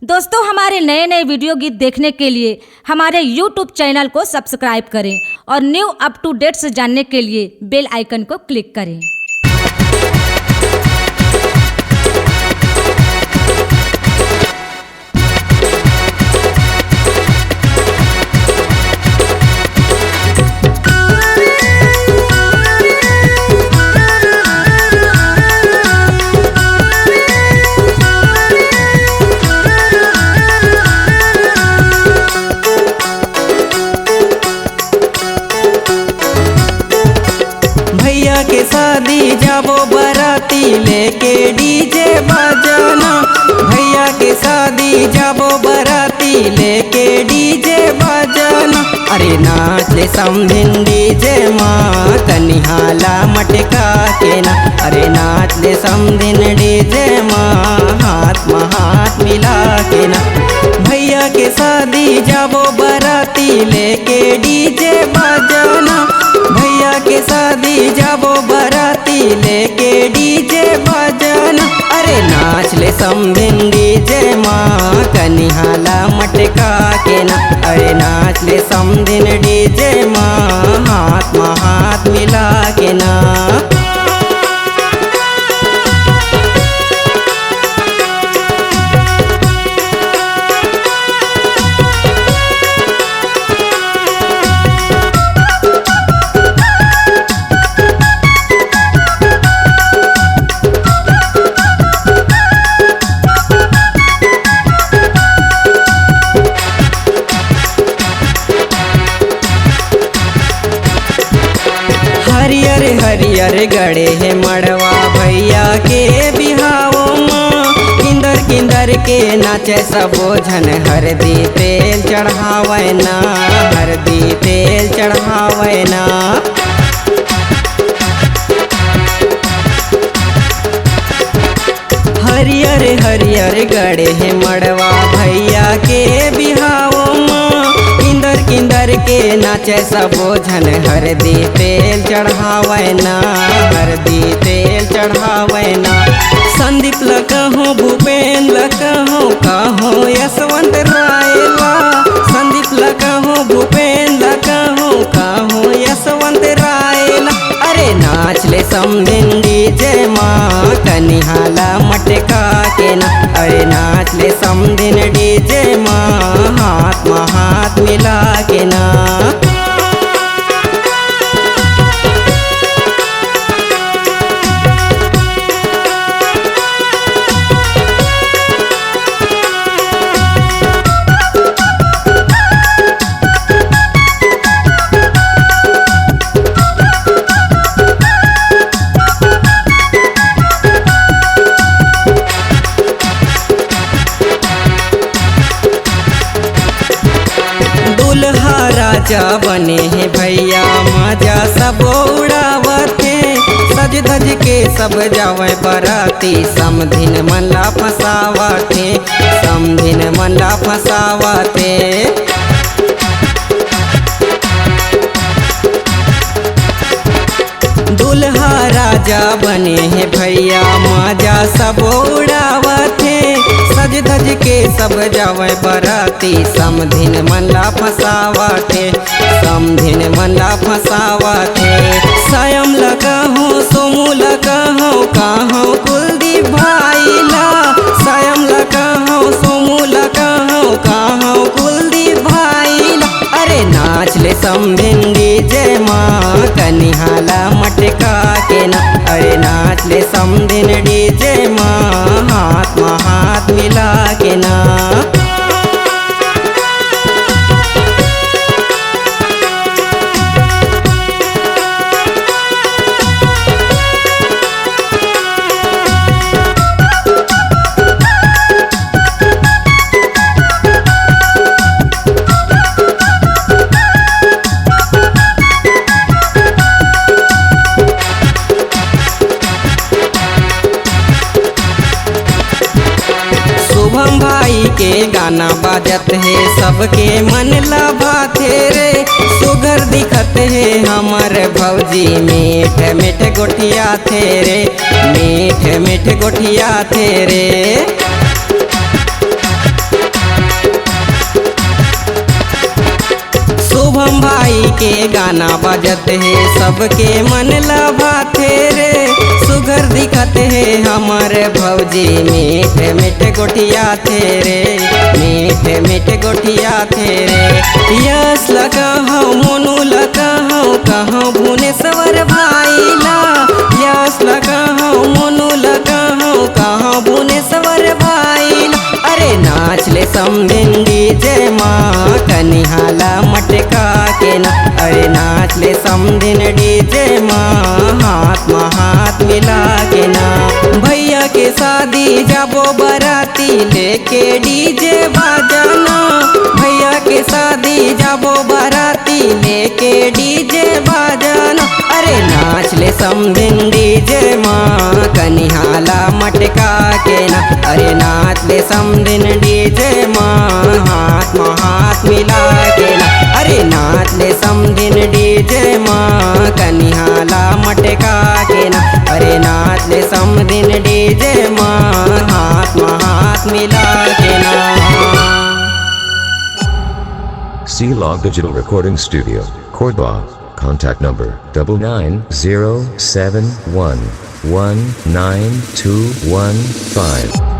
दोस्तों, हमारे नए नए वीडियो गीत देखने के लिए हमारे YouTube चैनल को सब्सक्राइब करें और न्यू अप टू डेट्स जानने के लिए बेल आइकन को क्लिक करें। भैया के शादी जाबो बराती लेके डीजे बजाना। भैया के शादी जाबो बराती लेके डीजे बजाना। अरे नाच ले समधिन डीजे माँ कनिहाला मटका के ना। अरे नाच ले समधिन डीजे माँ हाथ में हाथ मिला के ना। भैया के शादी जाबो बराती लेके डीजे बजाना। भैया के शादी जाबो बराती लेके डीजे बजाना। अरे नाच ले समधिन डीजे माँ कनिहाला मटका के ना। अरे नाच ले समधिन डीजे माँ हाथ में हाथ मिला के ना। हरियर हरियर गड़े है मड़वा भैया के बिहावो माँ। किंदर किंदर के नाचे सबो झन हरदी तेल चढ़ावे ना। हरदी तेल चढ़ावे ना। हरियर हरियर गड़े है मड़वा भैया के बिहावो माँ। किंदर किंदर के नाचे सबो झन हरदी तेल चढ़ावे ना। हरदी तेल चढ़ावे ना। संदीप लकहो भूपेन लकहो कहो यशवंत रायला। संदीप लकहो भूपेन लकहो कहो यशवंत रायला। अरे नाच ले समधिन डीजे माँ कनिहाला मटका के ना। अरे नाच ले समधिन डीजे माँ हाथ में हाथ मिला के ना। दुल्हा राजा बने हैं भैया मजा सब उड़ावते। सज धज के सब जावे बराती समधिन मनला फसावते। समधिन मनला फसावते। दुल्हा राजा बने हैं भैया मजा सब उड़ावते। सज धज के सब जावे बराती समधिन मनला फसावते। समधिन मनला फसावते। स्वयं लगहो सोमू लगहो कहो कुलदीप भाईला। स्वयं लगहो सोमू लगहो कहो कुलदीप भाईला। अरे नाच ले समधिन डीजे माँ कनिहाला मटका के ना। अरे नाच ले समधिन डीजे माँ हाथ में हाथ मिला के ना। शुभम भाई के गाना बाजत है सबके मन लभाते रे। सुगर दिखत है हमर भौजी मीठ मीठ गोठिया थे रे। मीठ मीठ गोठिया थे रे। शुभम भाई के गाना बजत है सबके मन लभाते रे सुगर दिखत है हमारे भौजी मीठे मीठे गोठिया थे रे मीठे मीठे गोठिया थे रे यस लगा हूँ मोनू लगा हूँ कहाँ भुवनेश्वर भाईला यस लगा हूँ मोनू लगा हूँ कहाँ भुवनेश्वर भाईला अरे नाच ले समदिन डीजे माँ कनिहाला मटका के ना अरे नाच ले समदिन डीजे माँ हाथ में हाथ मिला के ना भैया के शादी जाबो बराती लेके डीजे बाजाना भैया के शादी जाबो बराती लेके डीजे बाजाना अरे नाच ले समदिन डीजे माँ कनिहाला मटका के ना अरे नाच ले समदिन डीजे माँ हाथ में हाथ मिला के ना अरे नाच ले समदिन डीजे माँ कनिहाला मटका के ना अरे नाच ले समदिन डीजे माँ हाथ में हाथ मिला के ना C-Log Digital Recording Studio, Cordoba. Contact number 99071192115.